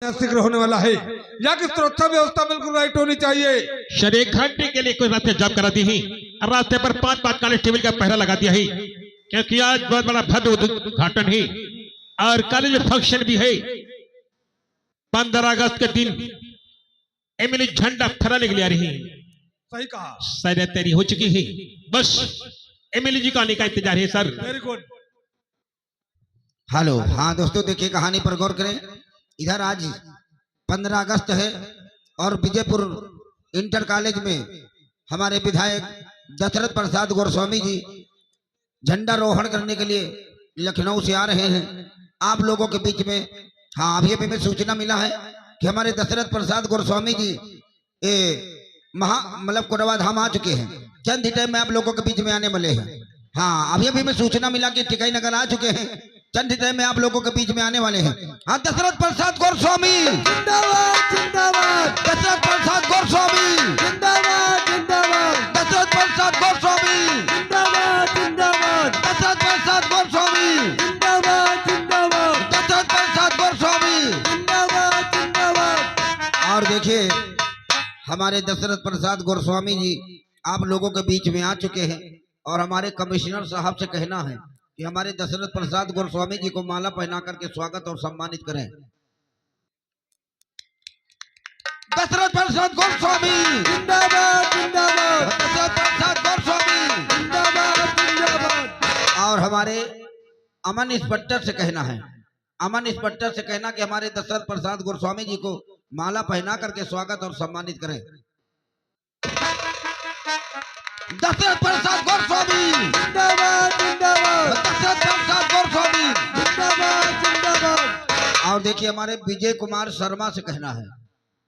शीघ्र होने वाला है। यहाँ की सुरक्षा व्यवस्था बिल्कुल राइट होनी चाहिए। सर 1 घंटे के लिए कोई रास्ते जाम करा दी ही, रास्ते पर 5 कांस्टेबल का पहरा लगा दिया है, क्योंकि आज बहुत बड़ा भव्य उद्घाटन है और कल जो फंक्शन भी है 15 अगस्त के दिन एमएलए झंडा फहराने के लिए आ रही है। सही कहा। शायद तैयारी हो चुकी है, बस एमएलए जी का आने का इंतजार है सर। Very good. हेलो, हाँ दोस्तों, देखिए कहानी पर गौर करें। इधर आज 15 अगस्त है और विजयपुर इंटर कॉलेज में हमारे विधायक दशरथ प्रसाद गोस्वामी जी झंडारोहण करने के लिए लखनऊ से आ रहे हैं आप लोगों के बीच में। हाँ, अभी अभी में सूचना मिला है कि हमारे दशरथ प्रसाद गोस्वामी जी मतलब कोडवा धाम आ चुके हैं। चंद ही टाइम में आप लोगों के बीच में आने वाले हैं। हाँ, अभी अभी में सूचना मिला कि टिकाई नगर आ चुके हैं। चंद ही टाइम में आप लोगों के बीच में आने वाले हैं। हाँ, दशरथ प्रसाद गोस्वामी जिंदाबाद, जिंदाबाद। दशरथ प्रसाद गोस्वामी जिंदाबाद, जिंदाबाद। दशरथ प्रसाद गोस्वामी जिंदाबाद, जिंदाबाद। दशरथ प्रसाद गोस्वामी जिंदाबाद, जिंदाबाद। दशरथ प्रसाद गोस्वामी जिंदाबाद, जिंदाबाद। और देखिए हमारे दशरथ प्रसाद गोस्वामी जी आप लोगों के बीच में आ चुके हैं और हमारे कमिश्नर साहब से कहना है कि हमारे दशरथ प्रसाद गोस्वामी जी को माला पहना करके स्वागत और सम्मानित करें। दशरथ प्रसाद गोस्वामी जिंदाबाद, जिंदाबाद। दशरथ प्रसाद गोस्वामी जिंदाबाद, जिंदाबाद। और हमारे अमन इंस्पेक्टर से कहना है, अमन इंस्पेक्टर से कहना कि हमारे दशरथ प्रसाद गोस्वामी जी को माला पहना करके स्वागत और सम्मानित करें। दशरथ प्रसाद गोस्वामी जिंदाबाद, जिंदाबाद। दशरथ प्रसाद गोस्वामी जिंदाबाद, जिंदाबाद। और देखिए हमारे विजय कुमार शर्मा से कहना है,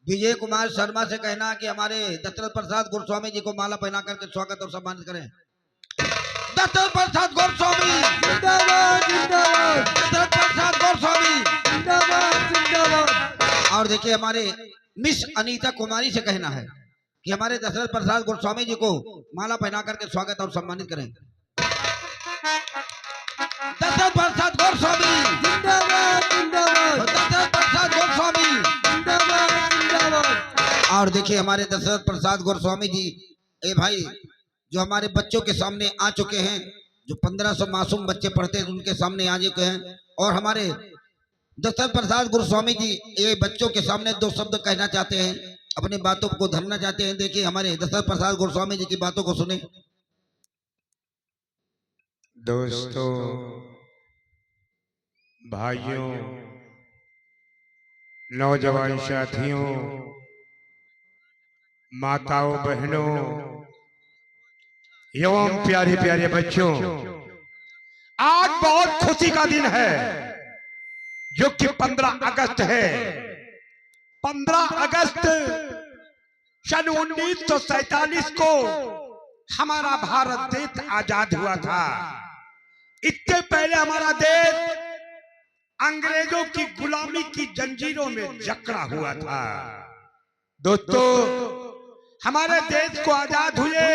विजय कुमार शर्मा से कहना कि हमारे दशरथ प्रसाद गोस्वामी जी को माला पहना करके स्वागत और सम्मानित करें। दशरथ प्रसाद गोस्वामी जिंदाबाद, जिंदाबाद। दशरथ प्रसाद गोस्वामी जिंदाबाद, जिंदाबाद। और देखिए हमारे मिस अनीता कुमारी से कहना है कि हमारे दशरथ प्रसाद गोस्वामी जी को माला पहना करके स्वागत और सम्मानित करें। दशरथ प्रसाद गोस्वामी जिंदाबाद, जिंदाबाद। दशरथ प्रसाद गोस्वामी जिंदाबाद, जिंदाबाद। और देखिए हमारे दशरथ प्रसाद गोस्वामी जी भाई जो हमारे बच्चों के सामने आ चुके हैं, जो 1500 मासूम बच्चे पढ़ते हैं उनके सामने आ चुके हैं और हमारे दशरथ प्रसाद गोस्वामी जी ये बच्चों के सामने 2 शब्द कहना चाहते हैं, अपनी बातों को धरना चाहते हैं। देखिए हमारे दशरथ प्रसाद गोस्वामी जी की बातों को सुने। दोस्तों, भाइयों, नौजवान साथियों, माताओं, बहनों एवं प्यारे प्यारे बच्चों, आज बहुत खुशी का दिन है जो कि 15 अगस्त है। 15 अगस्त सन 1947 को हमारा भारत देश आजाद हुआ था। इससे पहले हमारा देश अंग्रेजों की गुलामी की जंजीरों में जकड़ा हुआ था। दोस्तों, हमारे देश को आजाद हुए